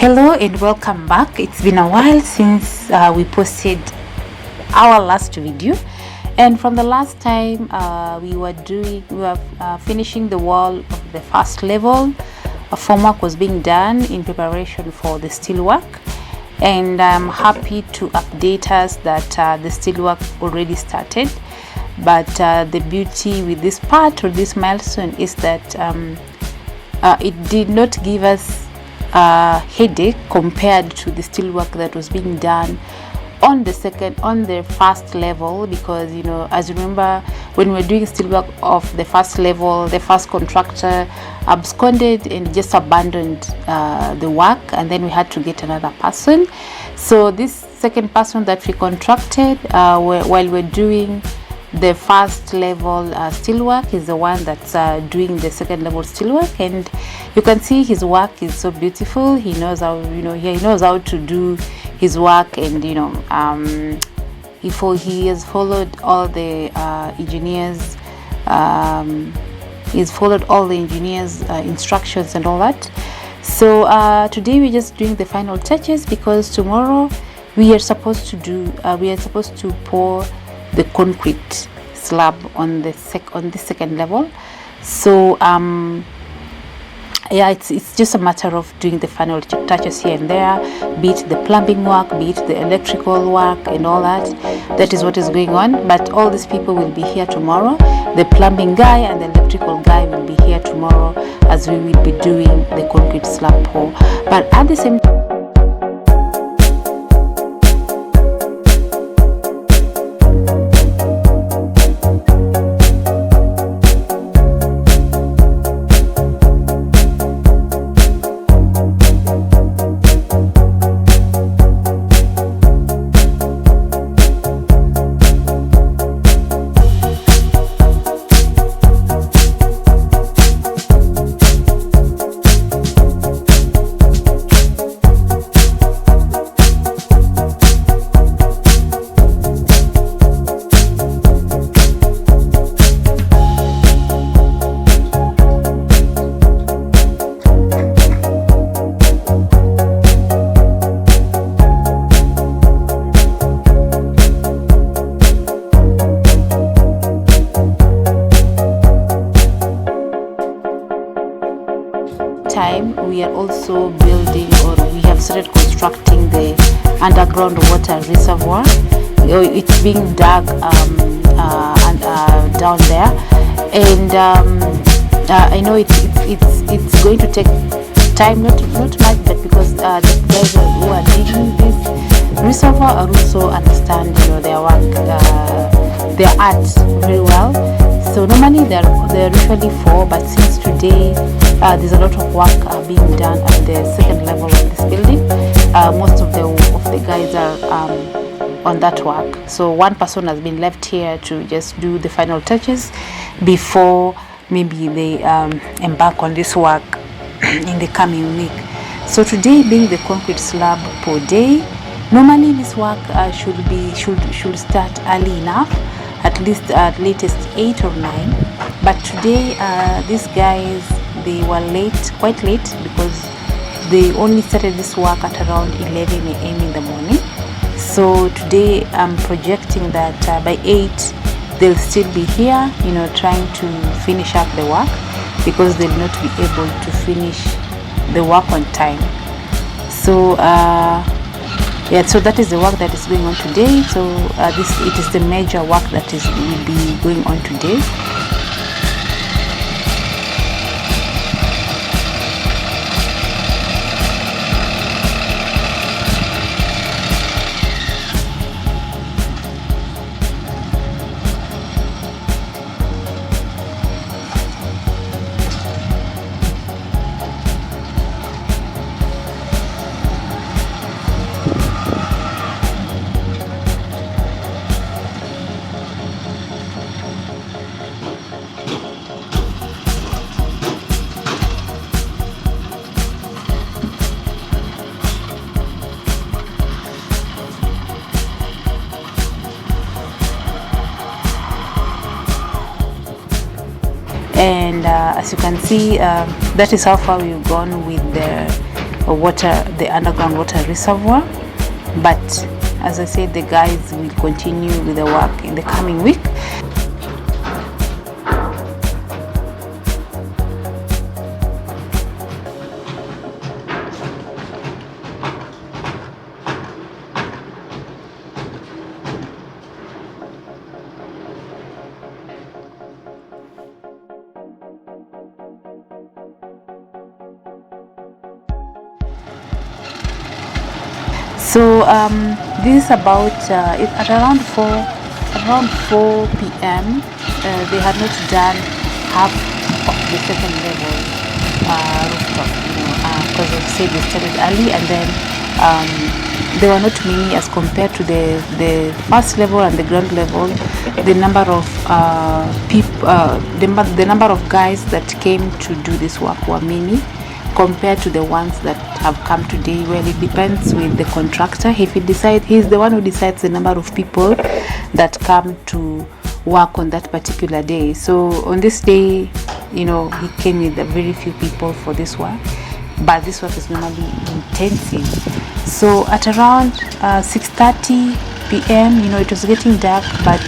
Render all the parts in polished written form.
Hello and welcome back. It's been a while since we posted our last video, and from the last time we were finishing the wall of the first level. A formwork was being done in preparation for the steelwork, and I'm happy to update us that the steelwork already started. But the beauty with this part or this milestone is that it did not give us headache compared to the steelwork that was being done on the first level, because as you remember, when we were doing steelwork of the first level, the first contractor absconded and just abandoned the work, and then we had to get another person. So this second person that we contracted while we're doing the first level steelwork is the one that's doing the second level steelwork, and you can see his work is so beautiful. He knows how he knows how to do his work, and he has followed all the engineers. He's followed all the engineers' instructions and all that. So today we're just doing the final touches, because tomorrow we are supposed to pour the concrete slab on the second level. So yeah, it's just a matter of doing the final touches here and there, be it the plumbing work, be it the electrical work and all that. That is what is going on. But all these people will be here tomorrow. The plumbing guy and the electrical guy will be here tomorrow, as we will be doing the concrete slab pour. But at the same time, we are also building, or we have started constructing the underground water reservoir. It's being dug down there, and I know it's going to take time, not much, but because the guys who are digging this reservoir are also understand their work, their art very well. So normally they're usually 4, but since today there's a lot of work being done at the second level of this building, most of the guys are on that work. So one person has been left here to just do the final touches before maybe they embark on this work in the coming week. So today being the concrete slab per day, normally this work should start early enough, at least at latest 8 or 9. But today these guys, they were quite late, because they only started this work at around 11 a.m. in the morning. So today I'm projecting that by 8 they'll still be here, trying to finish up the work, because they'll not be able to finish the work on time. So yeah, so that is the work that is going on today. So it is the major work that will be going on today. And as you can see, that is how far we've gone with the the underground water reservoir. But as I said, the guys will continue with the work in the coming week. So this is about at around 4 p.m. They had not done half of the second level rooftop, because I said they started early, and then there were not many as compared to the first level and the ground level. The number of people, the number of guys that came to do this work were many compared to the ones that have come today. Well, it depends with the contractor. If he decides, he's the one who decides the number of people that come to work on that particular day. So on this day, he came with very few people for this work, but this work is normally intensive. So at around 6:30 p.m., it was getting dark, but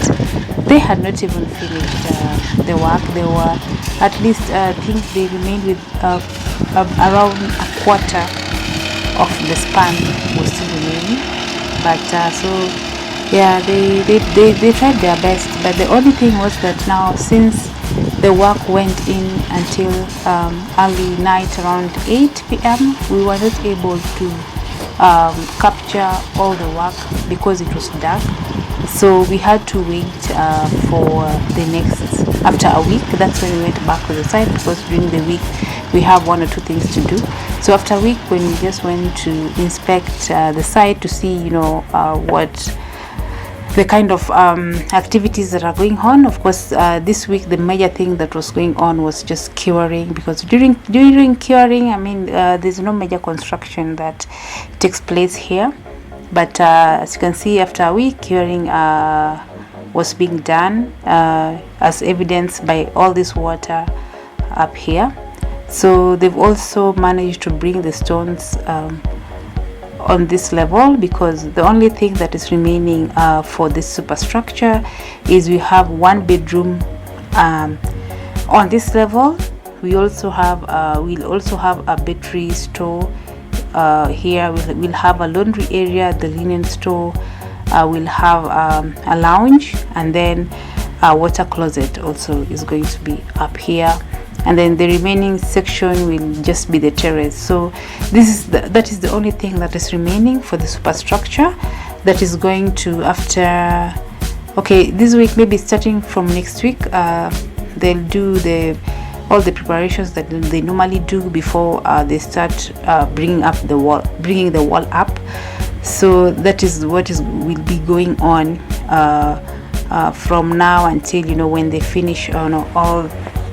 they had not even finished the work. They were, at least I think they remained with around a quarter of the span was still remaining. But so yeah, they tried their best. But the only thing was that now, since the work went in until early night, around 8 p.m., we were not able to capture all the work because it was dark. So we had to wait for the next, after a week. That's when we went back to the site, because during the week we have 1 or 2 things to do. So after a week, when we just went to inspect the site to see what the kind of activities that are going on. Of course, this week the major thing that was going on was just curing, because during curing, there's no major construction that takes place here. But as you can see, after a week, curing was being done, as evidenced by all this water up here. So they've also managed to bring the stones on this level, because the only thing that is remaining for this superstructure is we have 1 bedroom on this level. We'll also have a battery store here. We'll have a laundry area, the linen store, we'll have a lounge, and then a water closet also is going to be up here. And then the remaining section will just be the terrace. So that is the only thing that is remaining for the superstructure that is going to, after this week, maybe starting from next week, they'll do all the preparations that they normally do before they start bringing the wall up. So that is what will be going on from now until when they finish all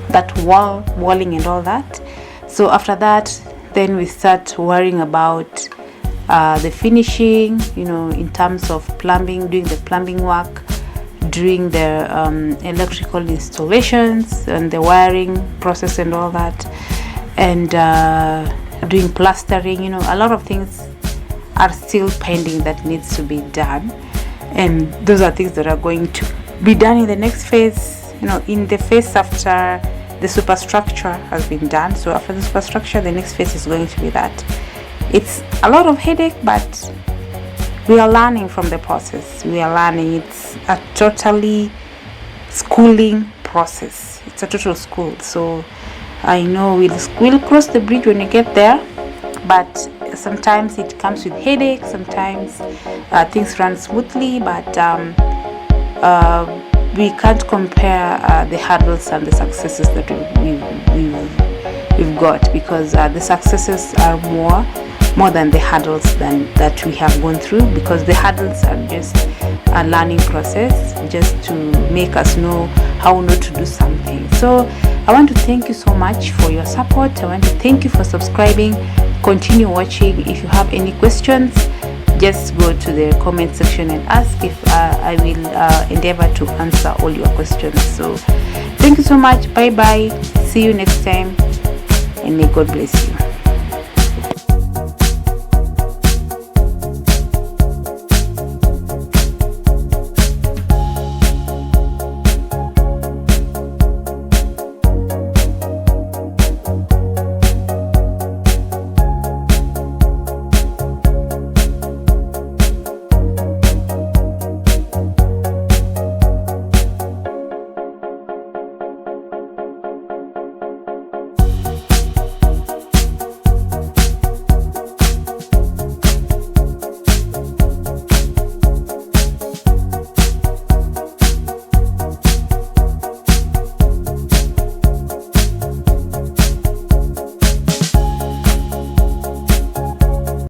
that walling and all that. So after that, then we start worrying about the finishing, in terms of plumbing, doing the plumbing work, doing the electrical installations and the wiring process and all that, and doing plastering. A lot of things are still pending that needs to be done, and those are things that are going to be done in the next phase, in the phase after the superstructure has been done. So after the superstructure, the next phase is going to be that. It's a lot of headache, but we are learning from the process. We are learning. It's a totally schooling process. It's a total school. So I know we'll cross the bridge when you get there, but sometimes it comes with headache. Sometimes things run smoothly, but we can't compare the hurdles and the successes that we've got, because the successes are more than the hurdles that we have gone through, because the hurdles are just a learning process, just to make us know how not to do something. So I want to thank you so much for your support. I want to thank you for subscribing. Continue watching. If you have any questions, just go to the comment section and ask. If I will endeavor to answer all your questions. So thank you so much. Bye bye. See you next time, and may God bless you.